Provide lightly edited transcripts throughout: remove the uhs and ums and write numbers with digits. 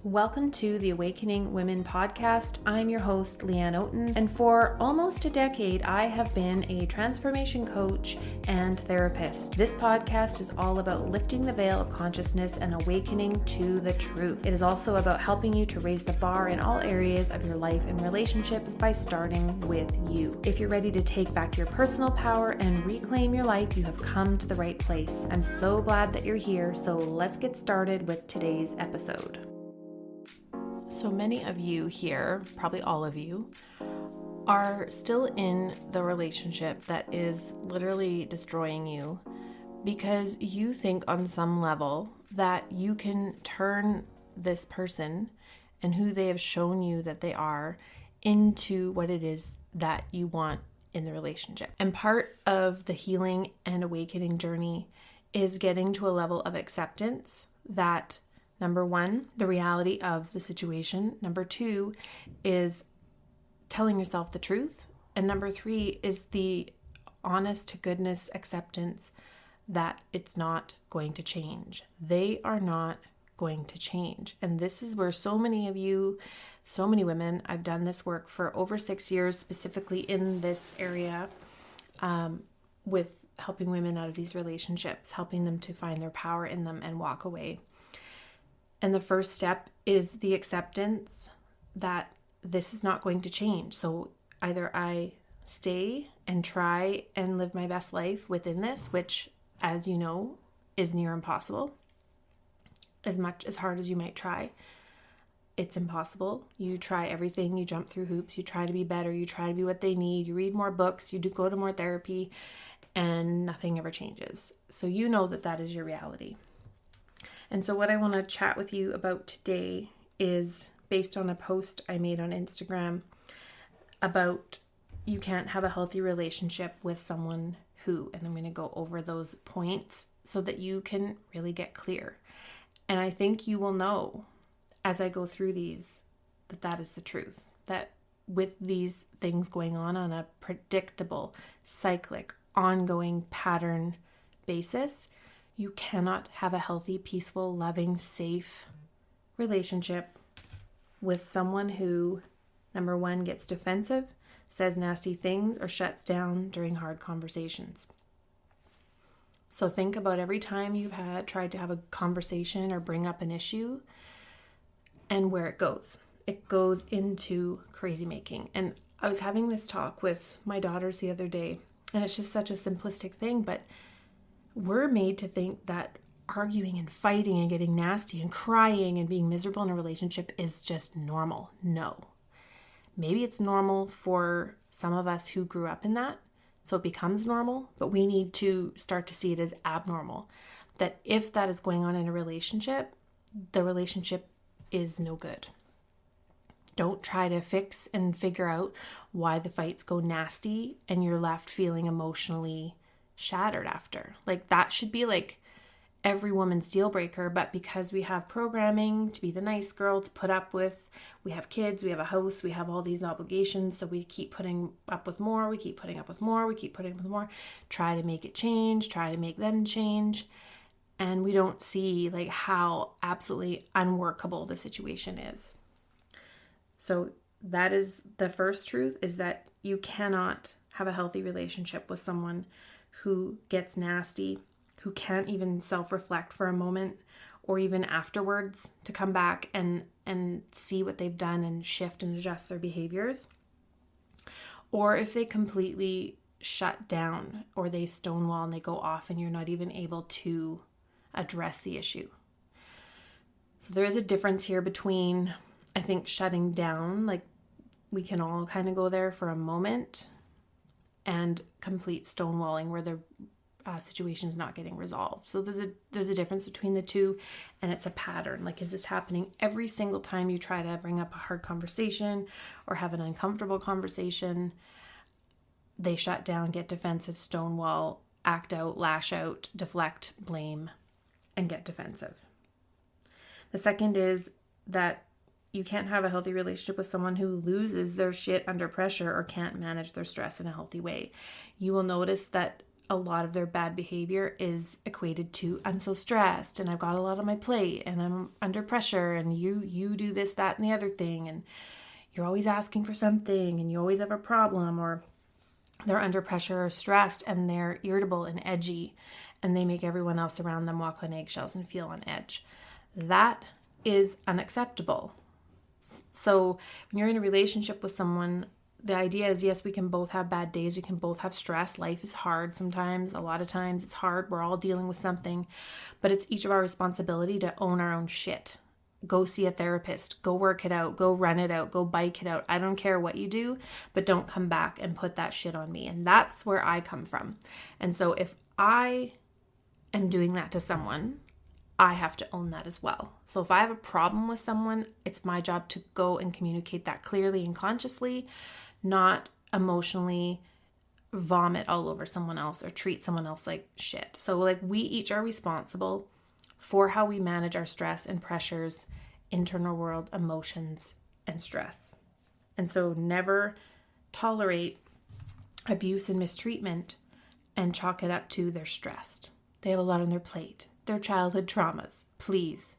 Welcome to the Awakening Women podcast. I'm your host, Leanne Oaten, and for almost a decade, I have been a transformation coach and therapist. This podcast is all about lifting the veil of consciousness and awakening to the truth. It is also about helping you to raise the bar in all areas of your life and relationships by starting with you. If you're ready to take back your personal power and reclaim your life, you have come to the right place. I'm so glad that you're here, so let's get started with today's episode. So many of you here, probably all of you, are still in the relationship that is literally destroying you because you think on some level that you can turn this person and who they have shown you that they are into what it is that you want in the relationship. And part of the healing and awakening journey is getting to a level of acceptance that number one, the reality of the situation. Number two is telling yourself the truth. And number three is the honest to goodness acceptance that it's not going to change. They are not going to change. And this is where so many of you, so many women, I've done this work for over 6 years, specifically in this area, with helping women out of these relationships, helping them to find their power in them and walk away. And the first step is the acceptance that this is not going to change. So either I stay and try and live my best life within this, which, as you know, is near impossible. As hard as you might try, it's impossible. You try everything, you jump through hoops, you try to be better, you try to be what they need, you read more books, you do go to more therapy, and nothing ever changes. So you know that that is your reality. And so what I want to chat with you about today is based on a post I made on Instagram about you can't have a healthy relationship with someone who, and I'm going to go over those points so that you can really get clear. And I think you will know as I go through these that that is the truth, that with these things going on a predictable, cyclic, ongoing pattern basis, you cannot have a healthy, peaceful, loving, safe relationship with someone who, number one, gets defensive, says nasty things, or shuts down during hard conversations. So think about every time you've tried to have a conversation or bring up an issue and where it goes. It goes into crazy making. And I was having this talk with my daughters the other day, and it's just such a simplistic thing, but we're made to think that arguing and fighting and getting nasty and crying and being miserable in a relationship is just normal. No. Maybe it's normal for some of us who grew up in that, so it becomes normal, but we need to start to see it as abnormal. That if that is going on in a relationship, the relationship is no good. Don't try to fix and figure out why the fights go nasty and you're left feeling emotionally shattered after. Like that should be like every woman's deal breaker, but because we have programming to be the nice girl to put up with, we have kids, we have a house, we have all these obligations, so we keep putting up with more, we keep putting up with more, we keep putting up with more, try to make it change, try to make them change, and we don't see like how absolutely unworkable the situation is. So that is the first truth, is that you cannot have a healthy relationship with someone who gets nasty, who can't even self-reflect for a moment or even afterwards to come back and see what they've done and shift and adjust their behaviors. Or if they completely shut down or they stonewall and they go off and you're not even able to address the issue. So there is a difference here between, I think, shutting down, like we can all kind of go there for a moment, and complete stonewalling where the situation is not getting resolved. So there's a difference between the two, and it's a pattern. Like, is this happening every single time you try to bring up a hard conversation or have an uncomfortable conversation? They shut down, get defensive, stonewall, act out, lash out, deflect, blame, and get defensive. The second is that you can't have a healthy relationship with someone who loses their shit under pressure or can't manage their stress in a healthy way. You will notice that a lot of their bad behavior is equated to, I'm so stressed and I've got a lot on my plate and I'm under pressure and you do this, that, and the other thing, and you're always asking for something and you always have a problem, or they're under pressure or stressed and they're irritable and edgy and they make everyone else around them walk on eggshells and feel on edge. That is unacceptable. So when you're in a relationship with someone, the idea is, yes, we can both have bad days. We can both have stress. Life is hard sometimes. A lot of times it's hard. We're all dealing with something, but it's each of our responsibility to own our own shit. Go see a therapist, go work it out, go run it out, go bike it out. I don't care what you do, but don't come back and put that shit on me. And that's where I come from. And so if I am doing that to someone, I have to own that as well. So if I have a problem with someone, it's my job to go and communicate that clearly and consciously, not emotionally vomit all over someone else or treat someone else like shit. So like we each are responsible for how we manage our stress and pressures, internal world, emotions, and stress. And so never tolerate abuse and mistreatment and chalk it up to they're stressed. They have a lot on their plate. Their childhood traumas. Please.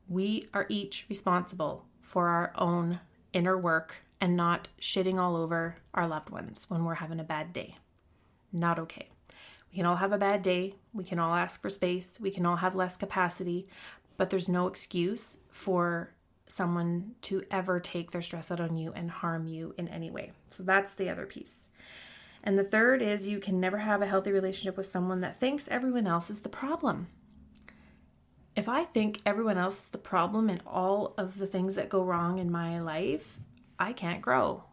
We are each responsible for our own inner work and not shitting all over our loved ones when we're having a bad day. Not okay. We can all have a bad day. We can all ask for space. We can all have less capacity, but there's no excuse for someone to ever take their stress out on you and harm you in any way. So that's the other piece. And the third is you can never have a healthy relationship with someone that thinks everyone else is the problem. If I think everyone else is the problem in all of the things that go wrong in my life, I can't grow.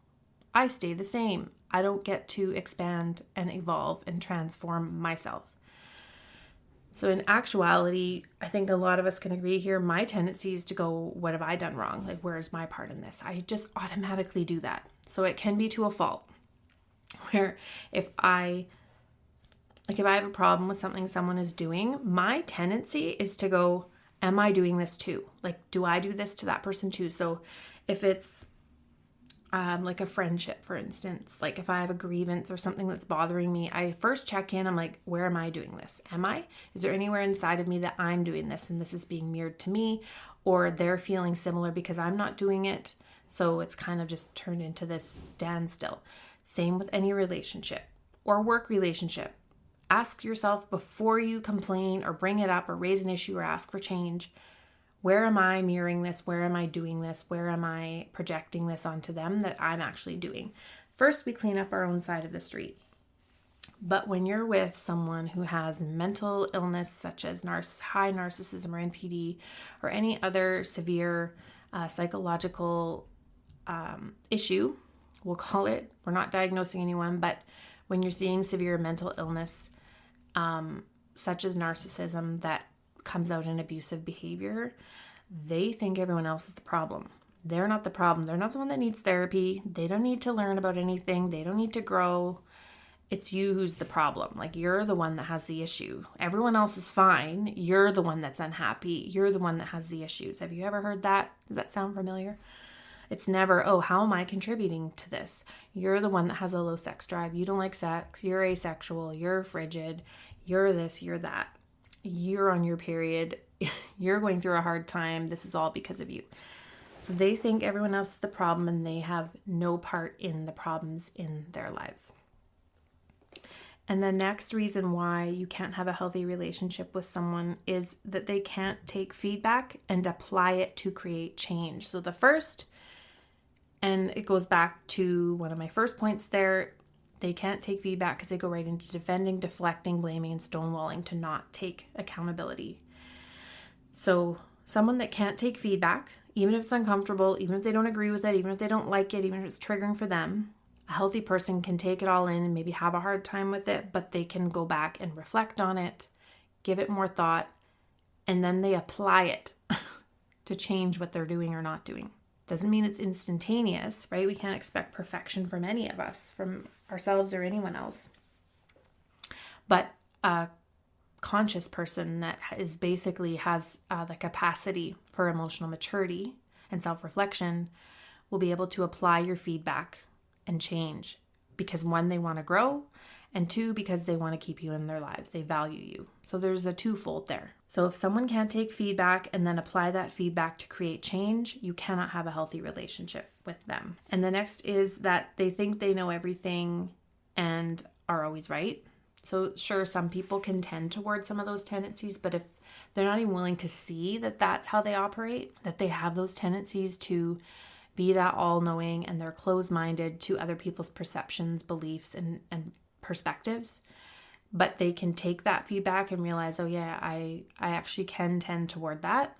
I stay the same. I don't get to expand and evolve and transform myself. So in actuality, I think a lot of us can agree here, my tendency is to go, what have I done wrong? Like, where's my part in this? I just automatically do that. So it can be to a fault. Where if I have a problem with something someone is doing, my tendency is to go, am I doing this too? Like, do I do this to that person too? So if it's like a friendship, for instance, like if I have a grievance or something that's bothering me, I first check in. I'm like, where am I doing this? Is there anywhere inside of me that I'm doing this and this is being mirrored to me, or they're feeling similar because I'm not doing it? So it's kind of just turned into this standstill. Same with any relationship or work relationship. Ask yourself before you complain or bring it up or raise an issue or ask for change. Where am I mirroring this? Where am I doing this? Where am I projecting this onto them that I'm actually doing? First, we clean up our own side of the street. But when you're with someone who has mental illness, such as high narcissism or NPD, or any other severe psychological issue, we'll call it, we're not diagnosing anyone, but when you're seeing severe mental illness, such as narcissism that comes out in abusive behavior, they think everyone else is the problem. They're not the problem. They're not the one that needs therapy. They don't need to learn about anything. They don't need to grow. It's you who's the problem. Like, you're the one that has the issue. Everyone else is fine. You're the one that's unhappy. You're the one that has the issues. Have you ever heard that? Does that sound familiar? It's never, oh, how am I contributing to this? You're the one that has a low sex drive. You don't like sex. You're asexual. You're frigid. You're this, you're that. You're on your period. You're going through a hard time. This is all because of you. So they think everyone else is the problem and they have no part in the problems in their lives. And the next reason why you can't have a healthy relationship with someone is that they can't take feedback and apply it to create change. So the first, and it goes back to one of my first points there, they can't take feedback because they go right into defending, deflecting, blaming, and stonewalling to not take accountability. So someone that can't take feedback, even if it's uncomfortable, even if they don't agree with it, even if they don't like it, even if it's triggering for them, a healthy person can take it all in and maybe have a hard time with it, but they can go back and reflect on it, give it more thought, and then they apply it to change what they're doing or not doing. Doesn't mean it's instantaneous, right? We can't expect perfection from any of us, from ourselves or anyone else. But a conscious person that is basically has the capacity for emotional maturity and self-reflection will be able to apply your feedback and change, because one, they want to grow, And 2, because they want to keep you in their lives. They value you. So there's a twofold there. So if someone can't take feedback and then apply that feedback to create change, you cannot have a healthy relationship with them. And the next is that they think they know everything and are always right. So sure, some people can tend towards some of those tendencies, but if they're not even willing to see that that's how they operate, that they have those tendencies to be that all-knowing and they're closed-minded to other people's perceptions, beliefs, and perspectives, but they can take that feedback and realize, oh yeah, I actually can tend toward that,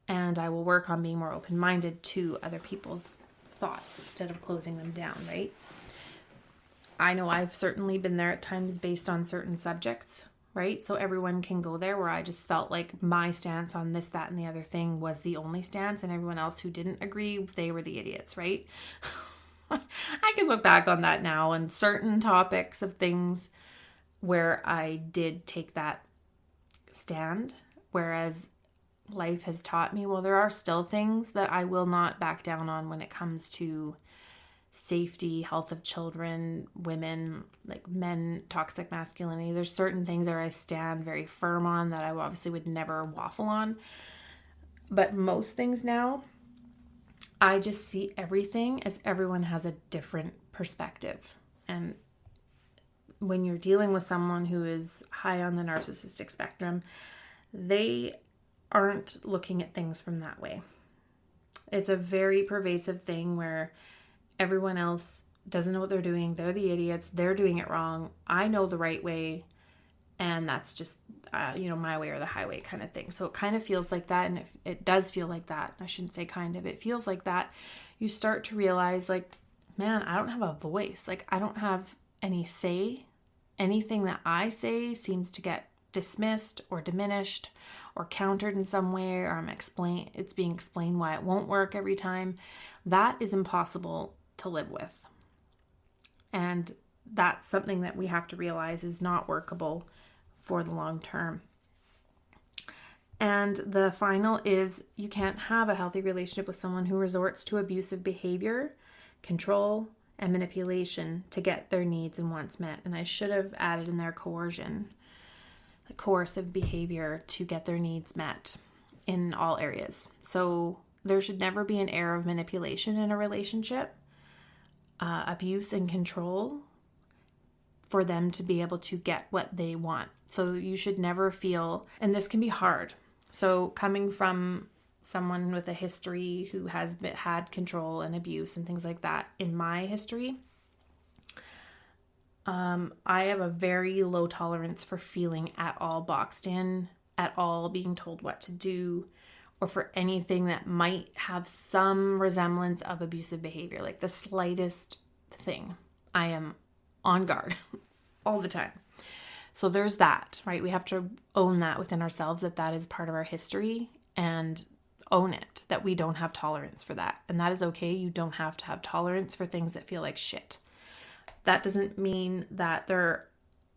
and I will work on being more open-minded to other people's thoughts instead of closing them down, right? I know I've certainly been there at times based on certain subjects, right? So everyone can go there, where I just felt like my stance on this, that, and the other thing was the only stance, and everyone else who didn't agree, they were the idiots, right? I can look back on that now and certain topics of things where I did take that stand, whereas life has taught me, well, there are still things that I will not back down on when it comes to safety, health of children, women, like men, toxic masculinity. There's certain things that I stand very firm on that I obviously would never waffle on. But most things now, I just see everything as everyone has a different perspective. And when you're dealing with someone who is high on the narcissistic spectrum, they aren't looking at things from that way. It's a very pervasive thing where everyone else doesn't know what they're doing. They're the idiots. They're doing it wrong. I know the right way. And that's just, my way or the highway kind of thing. So it kind of feels like that. And it does feel like that. I shouldn't say kind of. It feels like that. You start to realize, like, man, I don't have a voice. Like, I don't have any say. Anything that I say seems to get dismissed or diminished or countered in some way, or it's being explained why it won't work every time. That is impossible to live with. And that's something that we have to realize is not workable for the long term. And the final is, you can't have a healthy relationship with someone who resorts to abusive behavior, control, and manipulation to get their needs and wants met. And I should have added in there coercion, coercive behavior to get their needs met in all areas. So there should never be an air of manipulation in a relationship, abuse and control, for them to be able to get what they want. So you should never feel, and this can be hard. So coming from someone with a history who has had control and abuse and things like that, in my history, I have a very low tolerance for feeling at all boxed in, at all being told what to do, or for anything that might have some resemblance of abusive behavior, like the slightest thing. I am on guard all the time. So there's that, right? We have to own that within ourselves, that is part of our history, and own it, that we don't have tolerance for that. And that is okay. You don't have to have tolerance for things that feel like shit. That doesn't mean that there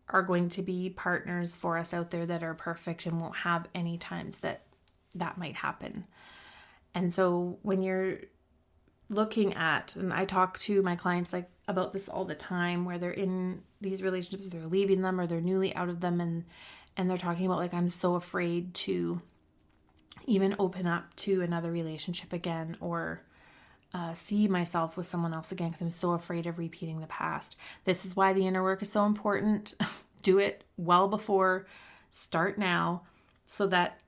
are going to be partners for us out there that are perfect and won't have any times that might happen. And so when you're looking at, and I talk to my clients like about this all the time, where they're in these relationships, they're leaving them or they're newly out of them, and they're talking about, like, I'm so afraid to even open up to another relationship again, or see myself with someone else again, because I'm so afraid of repeating the past. This is why the inner work is so important. Do it well before, start now, so that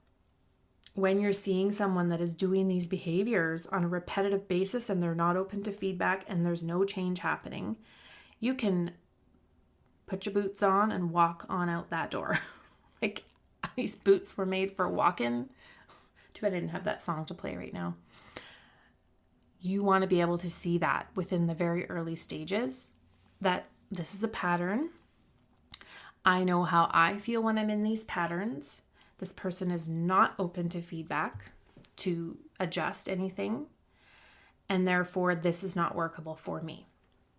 when you're seeing someone that is doing these behaviors on a repetitive basis and they're not open to feedback and there's no change happening, you can put your boots on and walk on out that door. Like, these boots were made for walking. Too bad I didn't have that song to play right now. You want to be able to see that within the very early stages, that this is a pattern. I know how I feel when I'm in these patterns. This person is not open to feedback to adjust anything, and therefore this is not workable for me.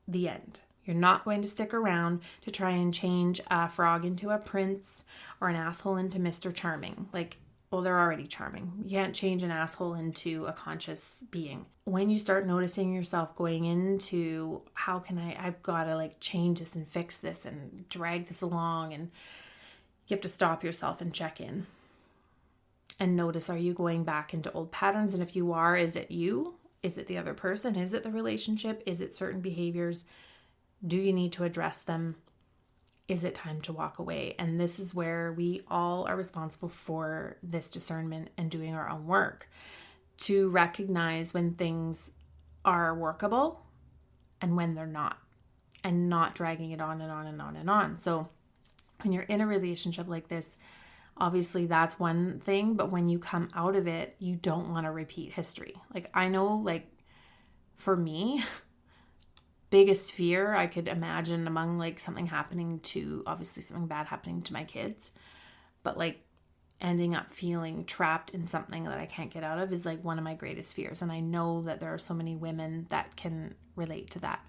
The end. You're not going to stick around to try and change a frog into a prince or an asshole into Mr. Charming. Like, well, they're already charming. You can't change an asshole into a conscious being. When you start noticing yourself going into, how can I've got to like change this and fix this and drag this along, and you have to stop yourself and check in and notice, are you going back into old patterns? And if you are, is it you? Is it the other person? Is it the relationship? Is it certain behaviors? Do you need to address them? Is it time to walk away? And this is where we all are responsible for this discernment and doing our own work to recognize when things are workable and when they're not, and not dragging it on and on and on and on. So when you're in a relationship like this, obviously that's one thing, but when you come out of it, you don't want to repeat history. Like, I know, like, for me, biggest fear I could imagine among like something happening to, obviously something bad happening to my kids, but like ending up feeling trapped in something that I can't get out of is like one of my greatest fears. And I know that there are so many women that can relate to that.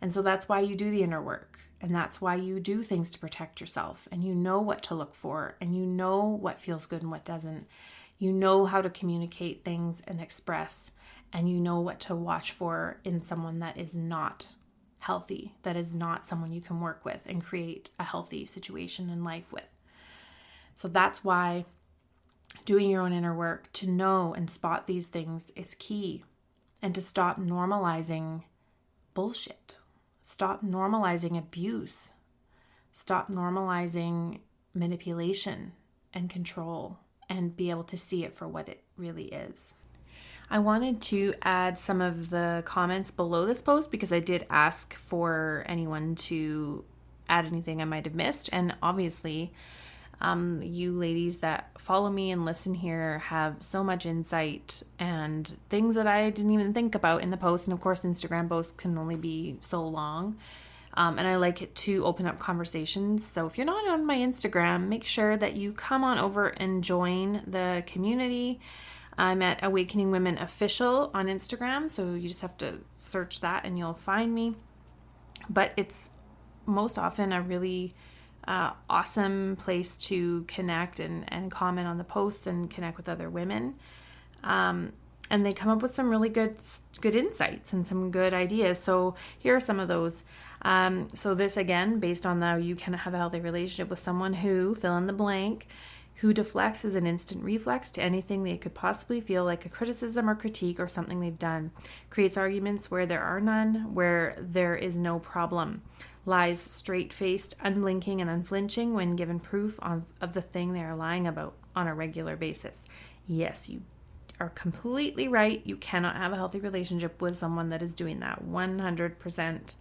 And so that's why you do the inner work. And that's why you do things to protect yourself. And you know what to look for. And you know what feels good and what doesn't. You know how to communicate things and express. And you know what to watch for in someone that is not healthy, that is not someone you can work with and create a healthy situation in life with. So that's why doing your own inner work to know and spot these things is key, and to stop normalizing bullshit. Stop normalizing abuse. Stop normalizing manipulation and control, and be able to see it for what it really is. I wanted to add some of the comments below this post because I did ask for anyone to add anything I might have missed. And obviously, you ladies that follow me and listen here have so much insight and things that I didn't even think about in the post. And of course, Instagram posts can only be so long. And I like it to open up conversations. So if you're not on my Instagram, make sure that you come on over and join the community. I'm at Awakening Women Official on Instagram, so you just have to search that and you'll find me. But it's most often a really awesome place to connect and comment on the posts and connect with other women. And they come up with some really good insights and some good ideas. So here are some of those. So this, again, based on you can have a healthy relationship with someone who, fill in the blank, who deflects as an instant reflex to anything they could possibly feel like a criticism or critique or something they've done, creates arguments where there are none, where there is no problem, lies straight-faced, unblinking and unflinching when given proof of the thing they are lying about on a regular basis. Yes, you are completely right. You cannot have a healthy relationship with someone that is doing that 100%.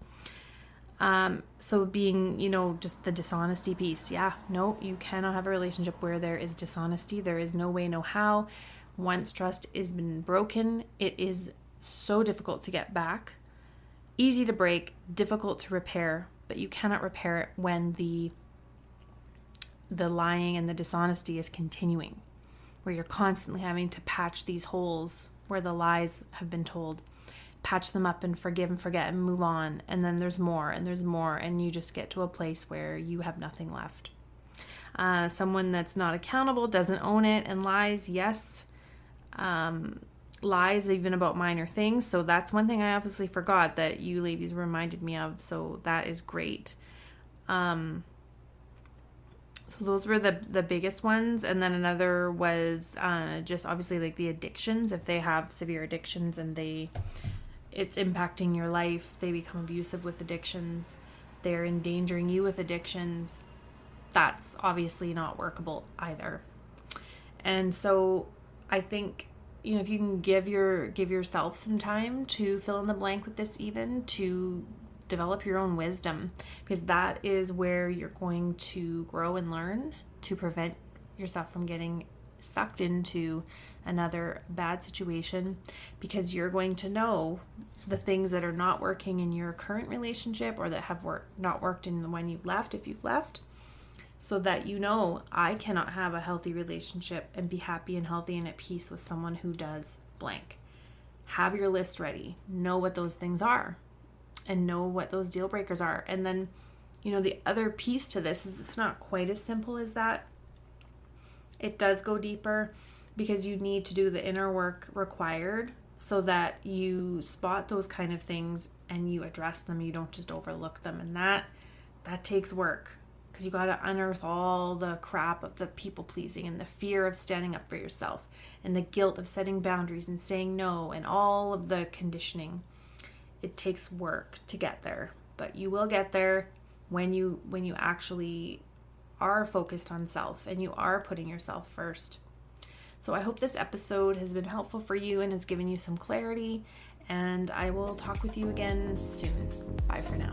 So being, just the dishonesty piece. Yeah, no, you cannot have a relationship where there is dishonesty. There is no way, no how. Once trust has been broken, it is so difficult to get back. Easy to break, difficult to repair, but you cannot repair it when the lying and the dishonesty is continuing, where you're constantly having to patch these holes where the lies have been told. Patch them up and forgive and forget and move on. And then there's more and there's more. And you just get to a place where you have nothing left. Someone that's not accountable, doesn't own it, and lies, yes. Lies even about minor things. So that's one thing I obviously forgot that you ladies reminded me of. So that is great. So those were the biggest ones. And then another was just obviously like the addictions. If they have severe addictions and it's impacting your life, they become abusive with addictions, they're endangering you with addictions, that's obviously not workable either. And so I think, if you can give yourself some time to fill in the blank with this, even to develop your own wisdom, because that is where you're going to grow and learn to prevent yourself from getting sucked into another bad situation, because you're going to know the things that are not working in your current relationship or that have not worked in the one you've left, if you've left, so that I cannot have a healthy relationship and be happy and healthy and at peace with someone who does blank. Have your list ready. Know what those things are and know what those deal breakers are. And then, the other piece to this is it's not quite as simple as that. It does go deeper because you need to do the inner work required so that you spot those kind of things and you address them. You don't just overlook them. And that takes work, because you got to unearth all the crap of the people pleasing and the fear of standing up for yourself and the guilt of setting boundaries and saying no and all of the conditioning. It takes work to get there, but you will get there when you actually are focused on self and you are putting yourself first. So I hope this episode has been helpful for you and has given you some clarity, and I will talk with you again soon. Bye for now.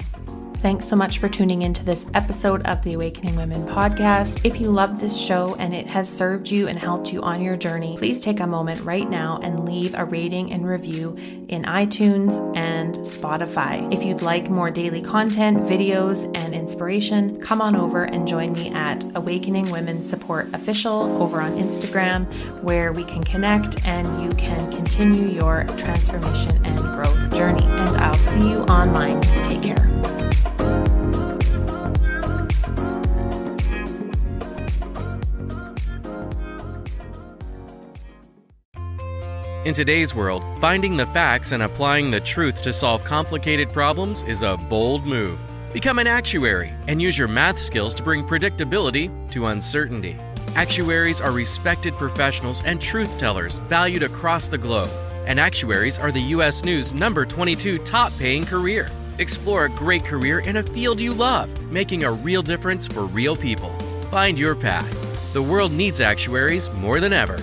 Thanks so much for tuning into this episode of the Awakening Women podcast. If you love this show and it has served you and helped you on your journey, please take a moment right now and leave a rating and review in iTunes and Spotify. If you'd like more daily content, videos, and inspiration, come on over and join me at Awakening Women Support Official over on Instagram, where we can connect and you can continue your transformation and growth journey. And I'll see you online. Take care. In today's world, finding the facts and applying the truth to solve complicated problems is a bold move. Become an actuary and use your math skills to bring predictability to uncertainty. Actuaries are respected professionals and truth tellers valued across the globe. And actuaries are the U.S. News number 22 top-paying career. Explore a great career in a field you love, making a real difference for real people. Find your path. The world needs actuaries more than ever.